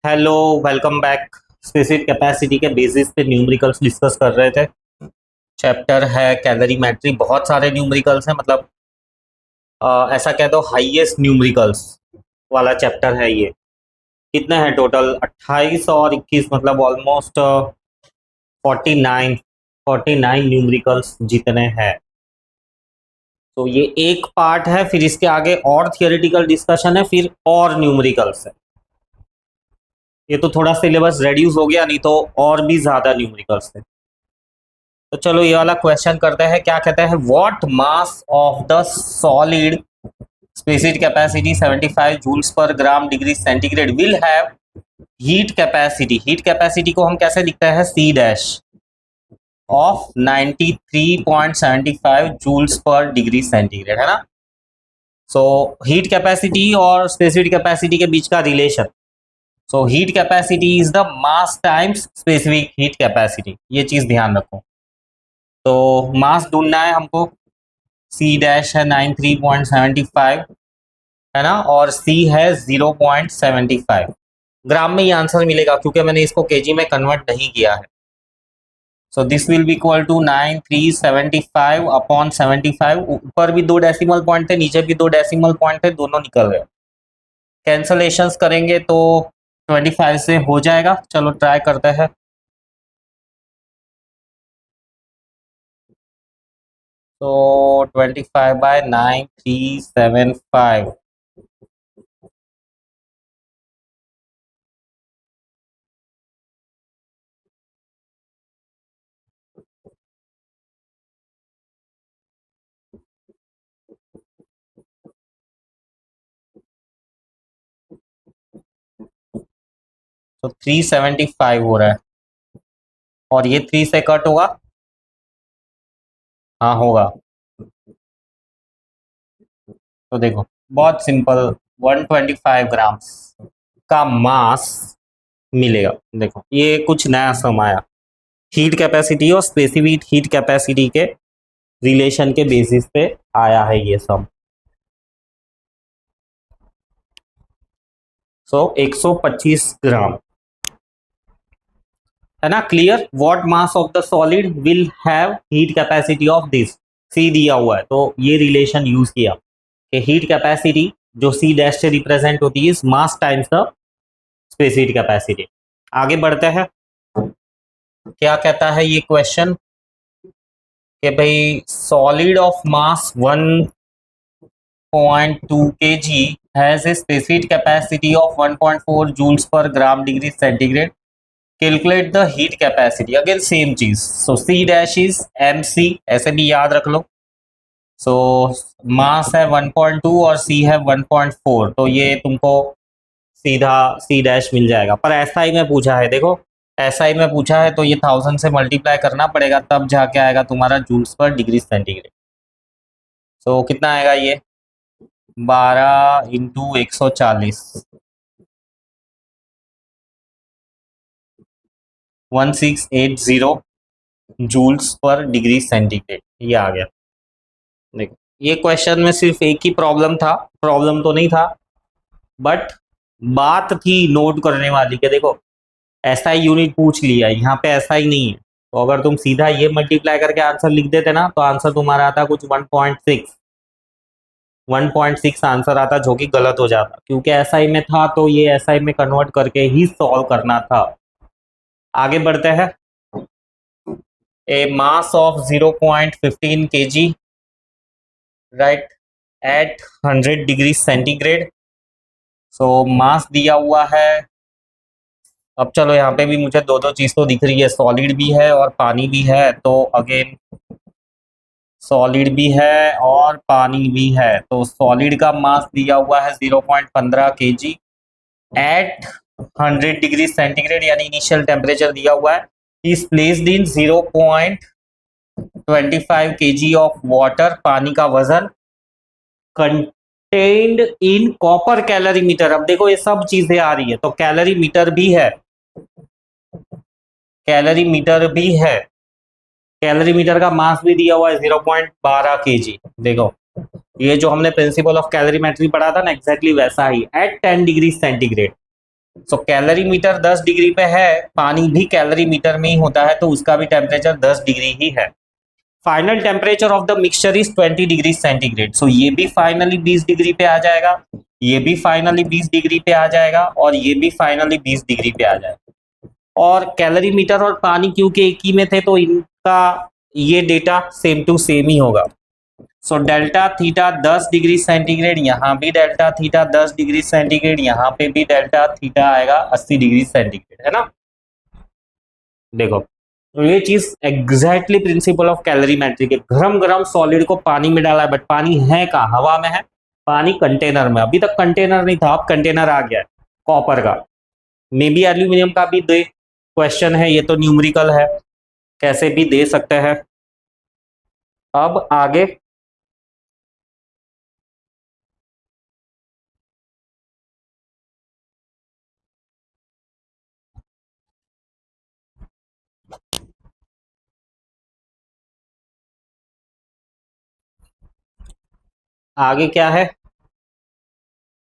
Hello, welcome back. Specific capacity के basis पे numericals discuss कर रहे थे। चैप्टर है कैलरीमेट्री। बहुत सारे न्यूमेरिकल्स हैं, मतलब ऐसा कह दो हाईएस्ट न्यूमेरिकल्स वाला चैप्टर है ये। कितने हैं टोटल? 28 और 21, मतलब ऑलमोस्ट 49। 49 न्यूमेरिकल्स जितने हैं। तो ये एक पार्ट है, फिर इसके आगे और थियोरेटिकल डिस्कशन है, फिर और न्यूमेरिकल्स है। ये तो थोड़ा सिलेबस रेड्यूस हो गया, नहीं तो और भी ज्यादा न्यूमेरिकल्स थे। तो चलो ये वाला क्वेश्चन करते हैं। क्या कहते हैं? What mass of the solid specific capacity 75 joules per gram degree centigrade will have heat capacity. Heat capacity को हम कैसे लिखते हैं? C dash of 93.75 joules per degree centigrade, है ना। सो हीट कैपेसिटी और स्पेसिफिक कैपेसिटी के बीच का रिलेशन। So heat capacity is the mass times specific heat capacity. ये चीज ध्यान रखो। तो मास ढूंढना है हमको। सी डैश है 93.75, है ना, और सी है 0.75। ग्राम में ये आंसर मिलेगा क्योंकि मैंने इसको केजी में कन्वर्ट नहीं किया है। So this will be equal to 9375 upon 75। ऊपर भी दो डेसिमल पॉइंट थे, नीचे भी दो डेसिमल पॉइंट थे, दोनों निकल गए। कैंसलेशंस करेंगे तो 25 से हो जाएगा। चलो ट्राई करते हैं। तो 25/9375। तो 375 हो रहा है, और ये 3 से कट होगा। हाँ होगा। तो देखो, बहुत सिंपल। 125 ग्राम्स का मास मिलेगा। देखो ये कुछ नया सम आया। हीट कैपेसिटी और स्पेसिफिक हीट कैपेसिटी के रिलेशन के बेसिस पे आया है ये सम। सो 125 ग्राम, है ना। Clear? What mass of the solid will have heat capacity of this. C दिया हुआ है, तो ये रिलेशन यूज किया कि हीट कैपेसिटी जो सी डैश से रिप्रेजेंट होती है मास टाइम्स द स्पेसिफिक कैपेसिटी। आगे बढ़ते हैं। क्या कहता है ये क्वेश्चन कि भाई solid of mass 1.2 kg has a specific capacity of 1.4 joules per gram degree centigrade. Calculate the heat capacity. Again same चीज। So C dash is mc, ऐसे भी याद रख लो। So मास है 1.2 और C है 1.4, तो ये तुमको सीधा C डैश मिल जाएगा। पर ऐसा ही में पूछा है, देखो ऐसा ही में पूछा है, तो ये 1000 से मल्टीप्लाई करना पड़ेगा, तब जाके आएगा तुम्हारा जूल्स पर डिग्री सेंटीग्रेड। सो कितना आएगा ये? 12 into 140, 1680 joules per degree centigrade. ये आ गया। देखो ये क्वेश्चन में सिर्फ एक ही प्रॉब्लम था, प्रॉब्लम तो नहीं था, बट बात थी नोट करने वाली के। देखो ऐसा ही यूनिट पूछ लिया, यहाँ पे ऐसा ही नहीं है। तो अगर तुम सीधा ये मल्टीप्लाई करके आंसर लिख देते ना, तो आंसर तुम्हारा आता कुछ 1.6 आंसर आता, जो कि गलत हो जाता क्योंकि एसआई में था, तो ये एसआई में कन्वर्ट करके ही सॉल्व करना था। आगे बढ़ते हैं। A mass of 0.15 kg, right, at 100 degree centigrade. So mass दिया हुआ है। अब चलो यहाँ पे भी मुझे दो दो चीज तो दिख रही है, सॉलिड भी है और पानी भी है। तो अगेन सॉलिड भी है और पानी भी है। तो सॉलिड का मास दिया हुआ है 0.15 kg एट 100 डिग्री सेंटीग्रेड, यानी इनिशियल टेम्परेचर दिया हुआ है। Is placed in 0.25 kg of water. पानी का वजन contained in copper calorie meter. अब देखो ये सब चीजें आ रही है, तो कैलोरी मीटर भी है, कैलोरी मीटर भी है। कैलोरी मीटर का मास भी दिया हुआ है 0.12 kg। देखो ये जो हमने प्रिंसिपल ऑफ कैलोरीमेट्री पढ़ा था ना, एग्जैक्टली वैसा ही एट 10 डिग्री सेंटीग्रेड। सो कैलोरी मीटर 10 डिग्री पे है, पानी भी कैलोरी मीटर में ही होता है, तो उसका भी टेम्परेचर 10 डिग्री ही है। Final temperature of the mixture is 20 degree centigrade. So ये भी फाइनली 20 डिग्री पे आ जाएगा, ये भी फाइनली 20 डिग्री पे आ जाएगा, और ये भी फाइनली 20 डिग्री पे आ जाएगा। और कैलोरी मीटर और पानी क्योंकि एक ही में थे, तो इनका ये डेटा सेम टू सेम ही होगा। So delta theta 10 degree centigrade, यहाँ भी डेल्टा थीटा 10 डिग्री सेंटीग्रेड, यहाँ पे भी डेल्टा थीटा आएगा 80 डिग्री सेंटीग्रेड, है ना। देखो, तो ये चीज एग्जैक्टली प्रिंसिपल ऑफ कैलोरीमेट्री के, गरम गरम सॉलिड को पानी में डाला है, बट पानी है कहाँ, हवा में है। पानी कंटेनर में, अभी तक कंटेनर नहीं था, अब कंटेनर आ गया है कॉपर का। मे बी एल्यूमिनियम का भी दे क्वेश्चन है, ये तो न्यूमेरिकल है, कैसे भी दे सकते हैं। अब आगे आगे क्या है।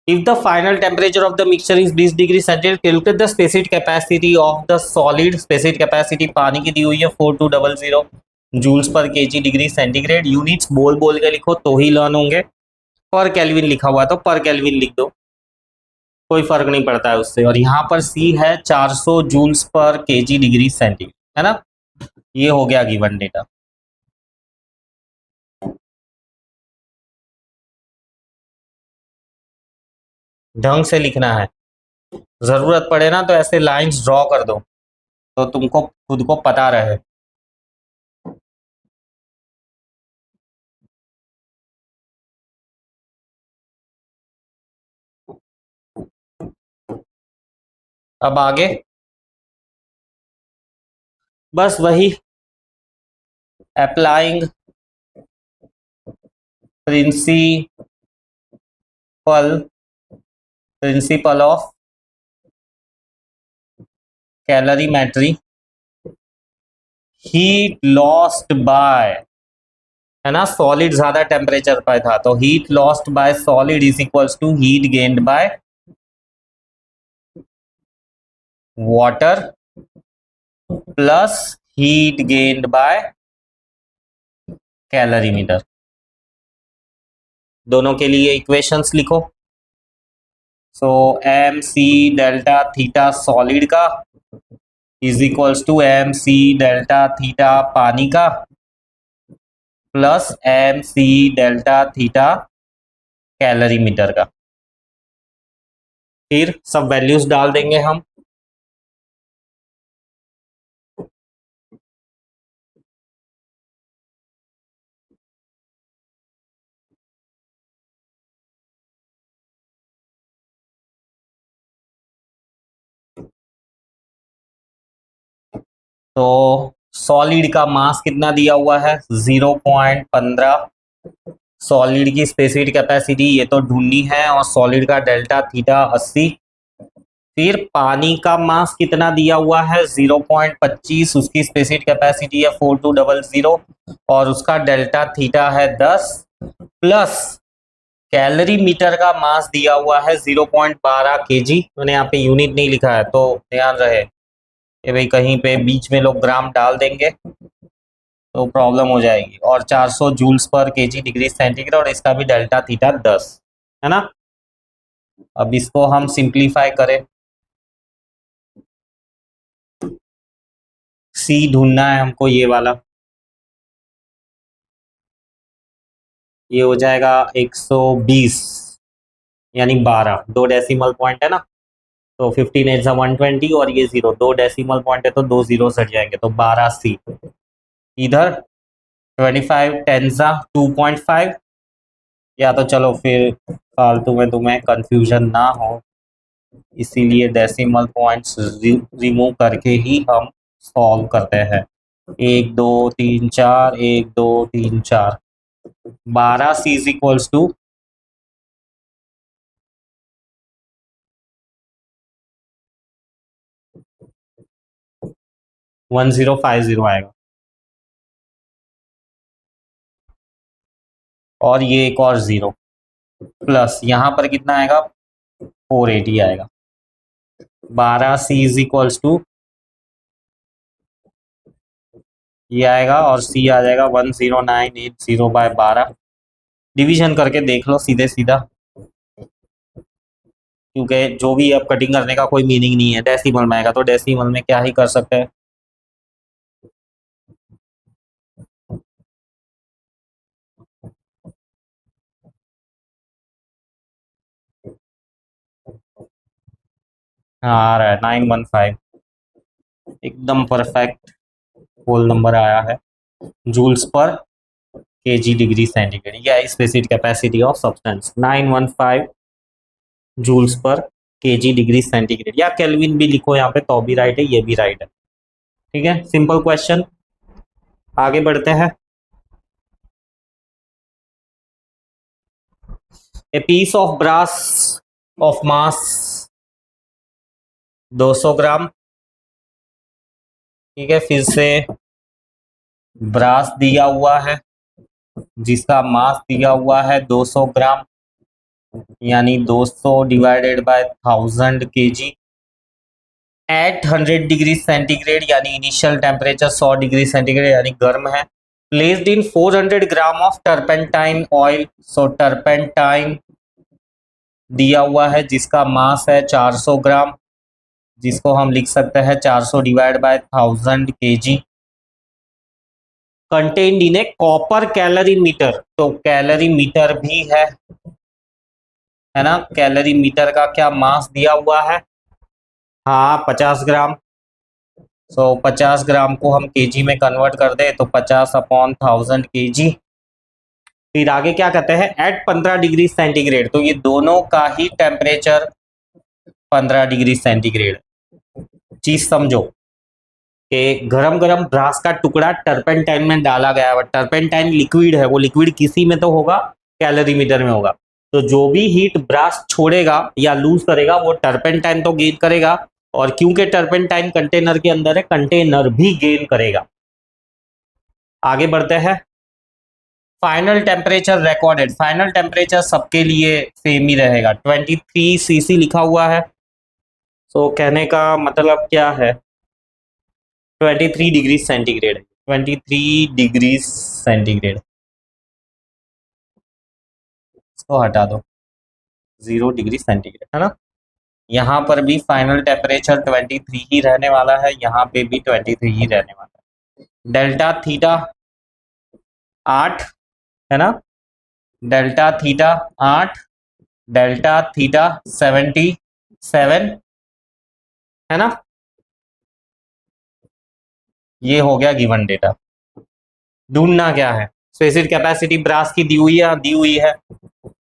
If the final temperature of the mixture is 20 degree centigrade, calculate the specific capacity of the solid। specific capacity पानी की दी हुई है 4200 joules per KG degree centigrade. Units बोल बोल के लिखो तो ही लर्न होंगे। पर केल्विन लिखा हुआ है तो पर केल्विन लिख दो, कोई फर्क नहीं पड़ता है उससे। और यहाँ पर सी है 400 joules per KG degree centigrade, है ना। ये हो गया गिवन डेटा। ढंग से लिखना है, जरूरत पड़े ना तो ऐसे लाइंस ड्रॉ कर दो, तो तुमको खुद को पता रहे। अब आगे बस वही, applying principle principle of calorimetry, heat lost by, है ना, सॉलिड ज्यादा टेम्परेचर पर था तो heat lost by solid is equals to heat gained by water plus heat gained by calorimeter. दोनों के लिए इक्वेशंस लिखो। So M C delta theta solid का is equals to M C delta theta पानी का plus M C delta theta calorimeter का। फिर सब वैल्यूज डाल देंगे हम। तो सॉलिड का मास कितना दिया हुआ है 0.15। सॉलिड की स्पेसिफिक कैपेसिटी ये तो ढूंढनी है, और सॉलिड का डेल्टा थीटा 80। फिर पानी का मास कितना दिया हुआ है 0.25, उसकी स्पेसिफिक कैपेसिटी है 4200, और उसका डेल्टा थीटा है 10, प्लस कैलोरी मीटर का मास दिया हुआ है 0.12 केजी। मैंने यहाँ पे यूनिट नहीं लिखा है तो ध्यान रहे कि भाई कहीं पे बीच में लोग ग्राम डाल देंगे तो प्रॉब्लम हो जाएगी। और 400 joules per KG degree centigrade, और इसका भी डेल्टा थीटा 10, है ना। अब इसको हम सिंप्लीफाई करें, सी ढूंढना है हमको, ये वाला। ये हो जाएगा 120 यानी 12, दो डेसिमल पॉइंट है ना, तो 15 एट 120, और ये 0, दो डेसिमल पॉइंट है तो दो जीरो हट जाएंगे, तो 12 सी। इधर 25 टेंजा 2.5, या तो चलो फिर फालतू में तुम्हें कंफ्यूजन ना हो इसीलिए डेसिमल पॉइंट्स रिमूव करके ही हम सॉल्व करते हैं। 1 2 3 4, 1 2 3 4, 12 सी इज इक्वल्स टू 1050 आएगा, और ये एक और 0, प्लस यहाँ पर कितना आएगा 480 आएगा। 12C इज इक्वल्स टू ये आएगा और C आ जाएगा 10980/12। डिवीजन करके देख लो सीधे सीधा, क्योंकि जो भी अब कटिंग करने का कोई मीनिंग नहीं है। डेसिमल में आएगा तो डेसिमल में क्या ही कर सकते हैं। हाँ आ रहा है 915, एकदम परफेक्ट होल नंबर आया है। Joules per KG degree centigrade, या specific capacity of substance 915 joules per KG degree centigrade, या केल्विन भी लिखो यहाँ पे तो भी राइट है, ये भी राइट है। ठीक है, सिंपल क्वेश्चन। आगे बढ़ते हैं। A piece of brass of mass 200 gram. ठीक है, फिर से ब्रास दिया हुआ है जिसका मास दिया हुआ है 200 ग्राम, यानी 200 divided by 1000 kg at 100 degree centigrade, यानी इनिशियल टेम्परेचर 100 डिग्री सेंटीग्रेड यानी गर्म है। Placed in 400 gram of turpentine oil. So turpentine दिया हुआ है जिसका मास है 400 ग्राम, जिसको हम लिख सकते हैं 400 divide by 1000 kg. Contained in a copper calorie meter, तो कैलोरी मीटर भी है ना। कैलोरी मीटर का क्या मास दिया हुआ है, हाँ 50 ग्राम। सो 50 ग्राम को हम केजी में कन्वर्ट कर दे तो 50/1000 केजी। फिर आगे क्या कहते हैं, एट 15 डिग्री सेंटीग्रेड, तो ये दोनों का ही टेम्परेचर 15 डिग्री सेंटीग्रेड। चीज समझो कि गरम गरम ब्रास का टुकड़ा टर्पेंटाइन में डाला गया है। टर्पेंटाइन लिक्विड है, वो लिक्विड किसी में तो होगा, कैलोरीमीटर में होगा। तो जो भी हीट ब्रास छोड़ेगा या लूज करेगा वो टर्पेंटाइन तो गेन करेगा, और क्योंकि टर्पेंटाइन कंटेनर के अंदर है, कंटेनर भी गेन करेगा। आगे बढ़ते हैं। Final temperature recorded, final temperature सबके लिए सेम ही रहेगा, 23 cc लिखा हुआ है। सो कहने का मतलब क्या है, 23 डिग्री सेंटीग्रेड, 23 डिग्री सेंटीग्रेड। इसको हटा दो, 0 डिग्री सेंटीग्रेड है ना। यहाँ पर भी फाइनल टेम्परेचर 23 ही रहने वाला है, यहाँ पे भी 23 ही रहने वाला है। डेल्टा थीटा 8 है ना, डेल्टा थीटा 8, डेल्टा थीटा 77 है ना। ये हो गया गिवन डेटा। ढूंढना क्या है, स्पेसिफिक कैपेसिटी ब्रास की दी हुई है,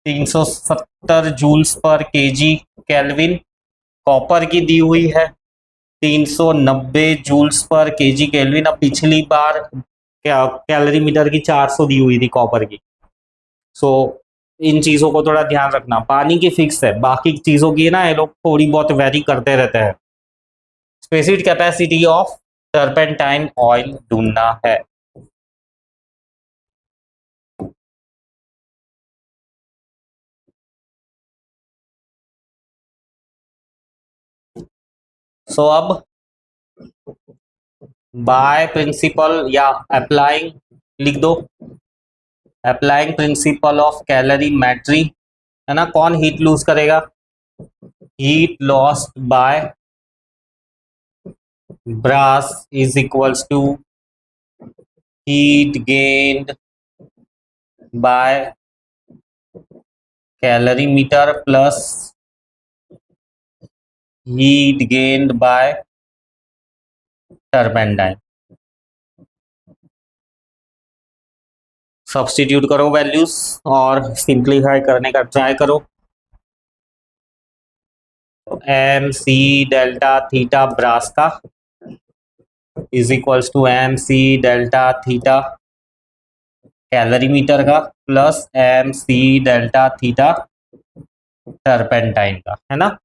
370 joules per KG kelvin. Copper की दी हुई है 390 जूल्स पर केजी केल्विन। अब पिछली बार क्या कैलोरी मीटर की 400 दी हुई थी कॉपर की। सो इन चीजों को थोड़ा ध्यान रखना। पानी की फिक्स है, बाकी चीजों की ना ये लोग थोड़ी बहुत वेरी करते रहते हैं। Specific capacity of turpentine oil ढूंढना है। सो अब बाय प्रिंसिपल या अप्लाइंग लिख दो, अप्लाइंग प्रिंसिपल ऑफ कैलोरीमेट्री है ना। कौन हीट लूज करेगा, heat lost by brass is equals to heat gained by calorimeter plus heat gained by turpentine. Substitute करो वैल्यूज और सिंप्लीफाई करने का ट्राई करो। M C delta theta brass का is equals to M C delta theta calorimeter का plus M C delta theta turpentine का, है ना।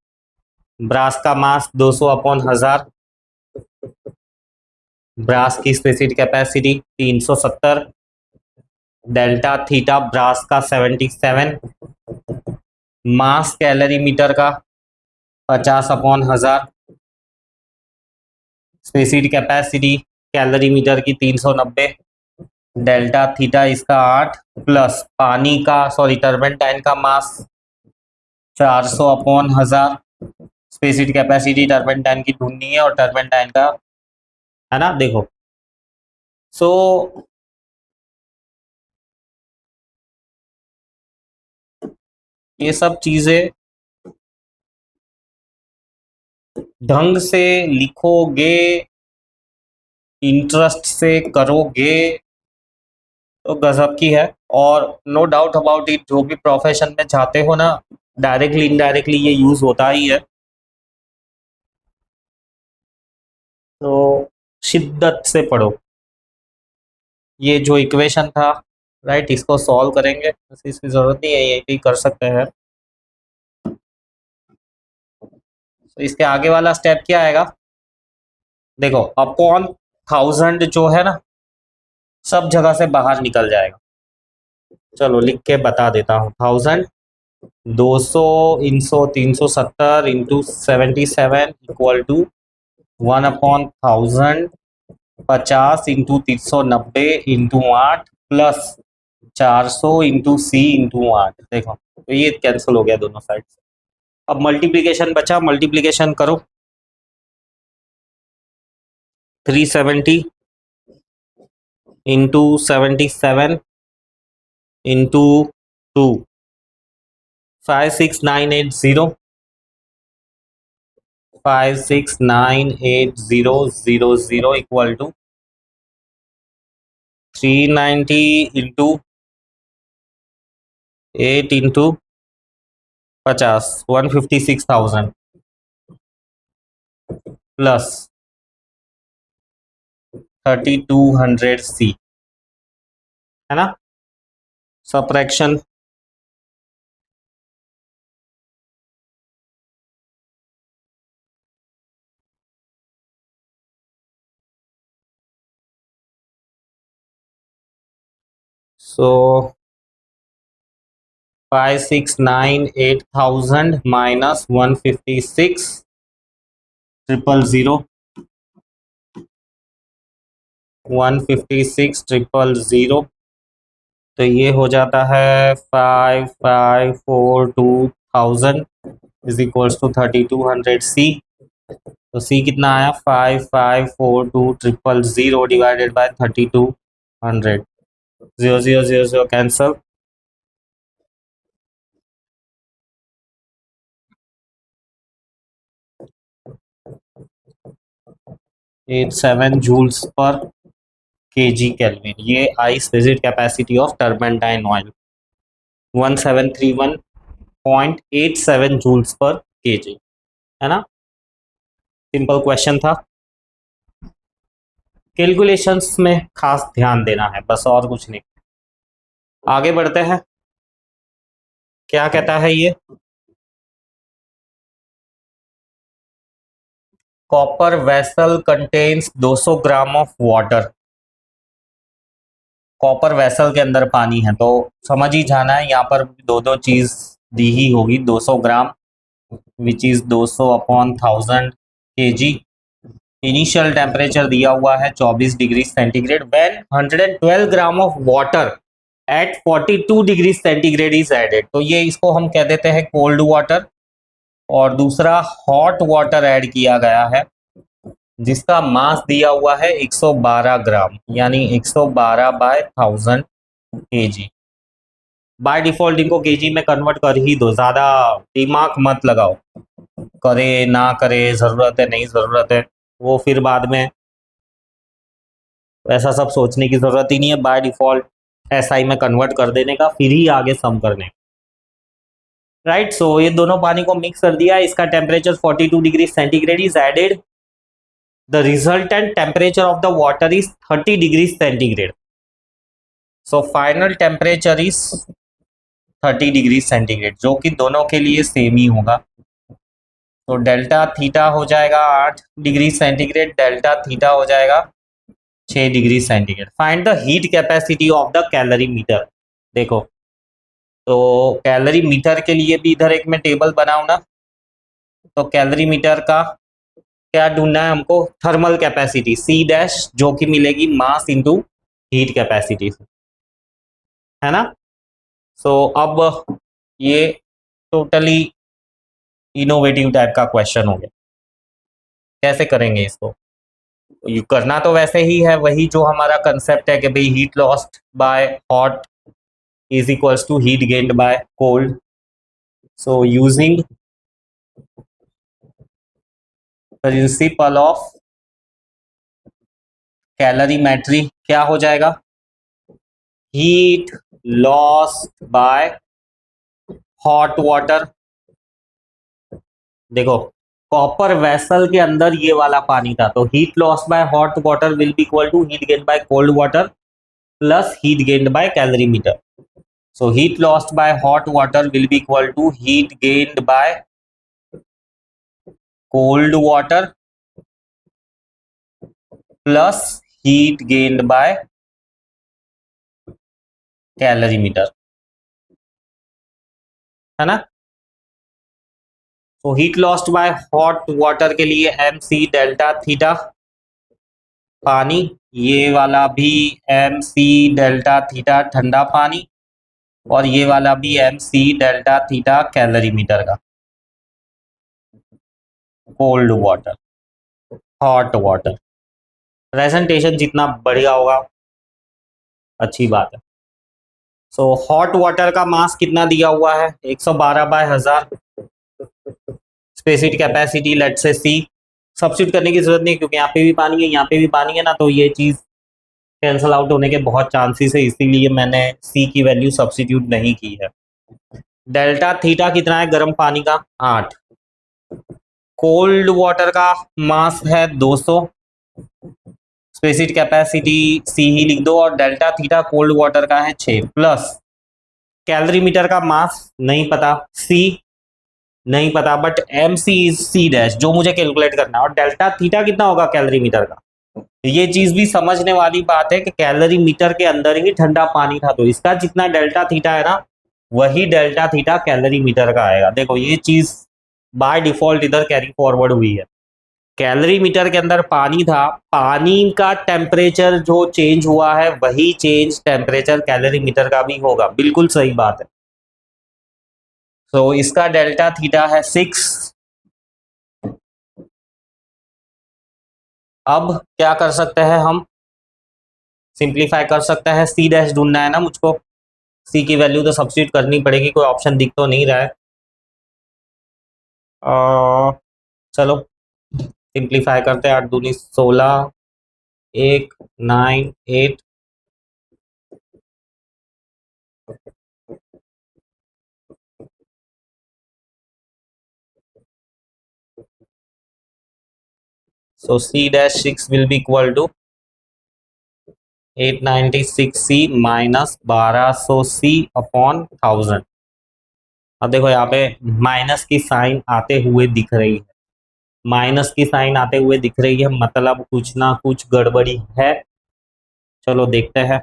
ब्रास का मास 200/1000, ब्रास की specific capacity 370, delta theta brass का 77, मास कैलोरीमीटर का 50/1000, स्पेसिड कैपेसिटी कैलोरी मीटर की 390, डेल्टा थीटा इसका 8 प्लस पानी का टर्पेंटाइन का मास 400 अपॉन 1000। स्पेसिड कैपेसिटी टर्पेंटाइन की ढूंढनी है और टर्पेंटाइन का है ना, देखो। सो ये सब चीजें ढंग से लिखोगे, इंटरेस्ट से करोगे तो गजब की है। और नो डाउट अबाउट इट, जो भी प्रोफेशन में चाहते हो ना, डायरेक्टली इनडायरेक्टली ये यूज होता ही है। तो शिद्दत से पढ़ो। ये जो इक्वेशन था, राइट, इसको सॉल्व करेंगे, इसकी जरूरत नहीं है, ये भी कर सकते हैं। तो इसके आगे वाला स्टेप क्या आएगा, देखो, अपॉन 1000 जो है ना, सब जगह से बाहर निकल जाएगा। चलो लिख के बता देता हूँ। 1000 200 इंसो 370 into 77 equal to 1/1000 50 into 390 into 8 plus 400 into C into 8। देखो तो ये कैंसिल हो गया दोनों साइड से। अब मल्टीप्लीकेशन बचा, मल्टीप्लीकेशन करो। 370 into 77 into 2 56980 5698000 equal to 390 into 8 into 50 156,000 plus 3200 C, है ना। सब्ट्रैक्शन सो 5698000 माइनस 156,000 156,000, तो ये हो जाता है 5542,000 इज इक्वल्स टू 3200 सी। तो सी कितना आया, 5542,000 divided by 3200। 0 0 0 0 cancel. 87 joules per kg kelvin, ये आई specific capacity of turpentine oil 1731.87 joules per kg, है ना। सिंपल क्वेश्चन था। कैलकुलेशंस में खास ध्यान देना है, बस और कुछ नहीं। आगे बढ़ते हैं। क्या कहता है ये, copper vessel contains 200 gram of water. Copper vessel के अंदर पानी है, तो समझ ही जाना है, यहाँ पर दो दो चीज दी ही होगी। 200 gram which is 200 upon 1000 kg। Initial temperature दिया हुआ है 24 degree centigrade. When 112 gram of water at 42 degree centigrade is added, तो ये इसको हम कह देते हैं कोल्ड वाटर। और दूसरा हॉट वाटर ऐड किया गया है जिसका मास दिया हुआ है 112 ग्राम, यानी 112 बाय 1000 kg। बाय डिफॉल्ट इनको केजी में कन्वर्ट कर ही दो, ज़्यादा दिमाग मत लगाओ, करे ना करे, ज़रूरत है नहीं ज़रूरत है, वो फिर बाद में ऐसा सब सोचने की ज़रूरत ही नहीं है। बाय डिफॉल्ट एसआई में कन्वर्ट कर देने का, फिर ही आगे सम करने, राइट। सो ये दोनों पानी को मिक्स कर दिया, इसका temperature 42 degree centigrade is added. The resultant temperature of the water is 30 degrees centigrade. So final temperature is 30 degree centigrade, जो कि दोनों के लिए सेम ही होगा। तो डेल्टा थीटा हो जाएगा 8 डिग्री सेंटीग्रेड, डेल्टा थीटा हो जाएगा 6 degree centigrade. Find the heat capacity of the calorie meter. देखो, तो कैलोरी मीटर के लिए भी इधर एक मैं टेबल बनाऊँ ना, तो कैलोरी मीटर का क्या ढूंढना है हमको? थर्मल कैपेसिटी सी डैश, जो कि मिलेगी मास इंटू हीट कैपेसिटी से, है ना। सो अब ये टोटली इनोवेटिव टाइप का क्वेश्चन हो गया। कैसे करेंगे इसको? ये करना तो वैसे ही है, वही जो हमारा कंसेप्ट है कि भाई heat lost by hot is equals to heat gained by cold. So using principle of calorimetry क्या हो जाएगा? Heat lost by hot water. देखो, कॉपर वेसल के अंदर ये वाला पानी था, तो heat loss by hot water will be equal to heat gain by cold water plus heat gained by calorimeter. So heat lost by hot water will be equal to heat gained by cold water plus heat gained by calorimeter, है ना। तो heat lost by hot water के लिए M C delta theta पानी, ये वाला भी M C delta theta ठंडा पानी, और ये वाला भी M C delta theta calorimeter का cold water hot water. Presentation जितना बढ़िया होगा अच्छी बात है। सो हॉट वाटर का मास कितना दिया हुआ है? 112 बाय 1000। स्पेसिफिक कैपेसिटी लेट से सी। सब्स्टिट्यूट करने की जरूरत नहीं, क्योंकि यहाँ पे भी पानी है यहाँ पे भी पानी है ना, तो ये चीज कैंसल आउट होने के बहुत चांसेस है, इसीलिए मैंने सी की वैल्यू सब्स्टिट्यूट नहीं की है। डेल्टा थीटा कितना है गर्म पानी का? 8। कोल्ड वाटर का मास है 200। स्पेसिफिक कैपेसिटी सी ही लिख दो, और डेल्टा थीटा कोल्ड वाटर का है 6 प्लस कैलोरी मीटर का मास नहीं पता, सी नहीं पता, but M C is C dash जो मुझे कैलकुलेट करना है, और डेल्टा थीटा कितना होगा कैलोरी मीटर का। ये चीज भी समझने वाली बात है कि कैलोरी मीटर के अंदर ही ठंडा पानी था, तो इसका जितना डेल्टा थीटा है ना, वही डेल्टा थीटा कैलोरी मीटर का आएगा। देखो ये चीज बाय डिफॉल्ट इधर कैरी फॉरवर्ड हुई है। कैलोरी मीटर के अंदर पानी था, पानी का टेम्परेचर जो चेंज हुआ है वही चेंज टेम्परेचर कैलोरी मीटर का भी होगा, बिल्कुल सही बात है। तो इसका डेल्टा थीटा है 6। अब क्या कर सकते हैं हम? सिंप्लीफाई कर सकते हैं, सी डैश ढूंढना है ना मुझको, सी की वैल्यू तो सब्स्टिट्यूट करनी पड़ेगी, कोई ऑप्शन दिख तो नहीं रहा है। चलो सिंप्लीफाई करते हैं, 8 दूनी 16, 1 9 8। So C dash 6 will be equal to 896 C minus 1200 C upon 1000। अब देखो यहाँ पे माइनस की साइन आते हुए दिख रही है, माइनस की साइन आते हुए दिख रही है, मतलब कुछ ना कुछ गड़बड़ी है। चलो देखते हैं।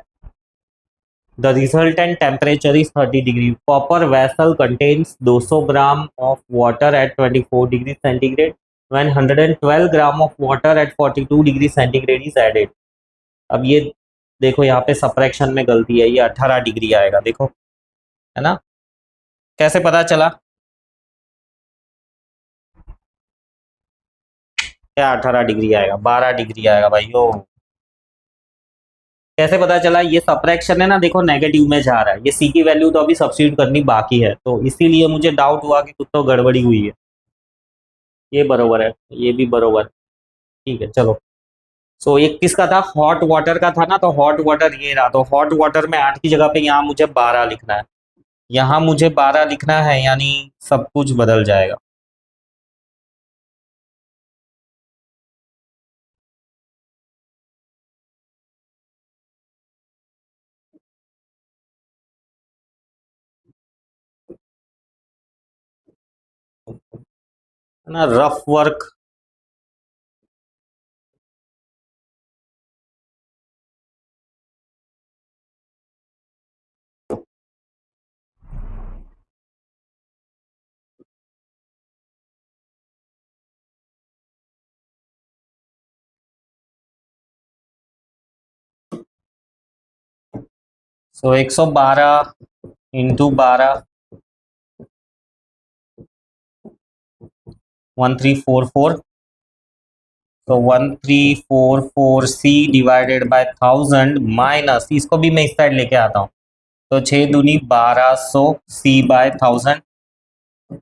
The resultant temperature is 30 degree. Copper vessel contains 200 gram of water at 24 degree centigrade when 112 gram of water at 42 degree centigrade is added. अब ये देखो यहाँ पे सब्ट्रैक्शन में गलती है, ये 18 डिग्री आएगा, देखो, है ना। कैसे पता चला? क्या 18 डिग्री आएगा? 12 डिग्री आएगा भाई। ओ कैसे पता चला? ये सब्ट्रैक्शन है ना, देखो नेगेटिव में जा रहा है, ये सी की वैल्यू तो अभी सब्स्टिट्यूट करनी बाकी है, तो इसीलिए मुझे डाउट हुआ कि कुछ तो गड़बड़ी हुई है। ये बरोबर है, ये भी बरोबर, ठीक है चलो। सो ये किसका था? हॉट वाटर का था ना, तो हॉट वाटर ये रहा, तो हॉट वाटर में 8 की जगह पे यहाँ मुझे 12 लिखना है, यहाँ मुझे 12 लिखना है, यानी सब कुछ बदल जाएगा। है ना, रफ वर्क। सो 112 इंटू 12 1344, तो 1344C डिवाइडेड बाय 1000 माइनस, इसको भी मैं इस साइड लेके आता हूँ, तो 6 दूनी 1200 C by 1000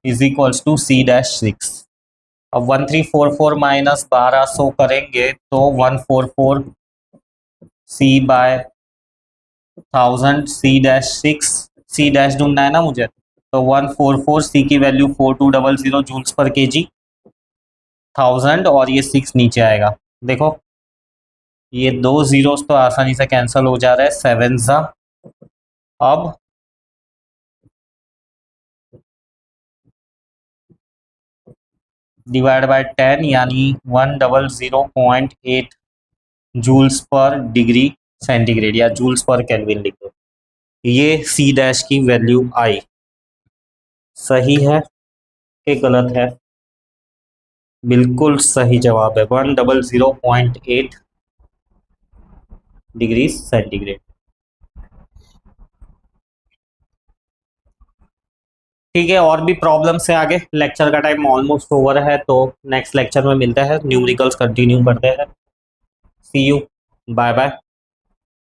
is equals to C dash 6। अब 1344 माइनस 1200 करेंगे तो 144 C by 1000 C dash 6, C dash ढूंढना है ना मुझे, तो 144 C की वैल्यू 4200 जूल्स पर केजी, 1000 और ये 6 नीचे आएगा। देखो ये 2 जीरोस तो आसानी से कैंसिल हो जा रहा है, 7 सा। अब डिवाइड बाय 10 यानी 100.8 जूल्स पर डिग्री सेंटीग्रेड या जूल्स पर केल्विन लिख दो। ये सी डैश की वैल्यू आई। सही है कि गलत है? बिल्कुल सही जवाब है, 100.8 डिग्री सेंटीग्रेड। ठीक है, और भी प्रॉब्लम से आगे, लेक्चर का टाइम ऑलमोस्ट ओवर है, तो नेक्स्ट लेक्चर में मिलते हैं, न्यूमेरिकल्स कंटिन्यू करते हैं। सी यू, बाय बाय।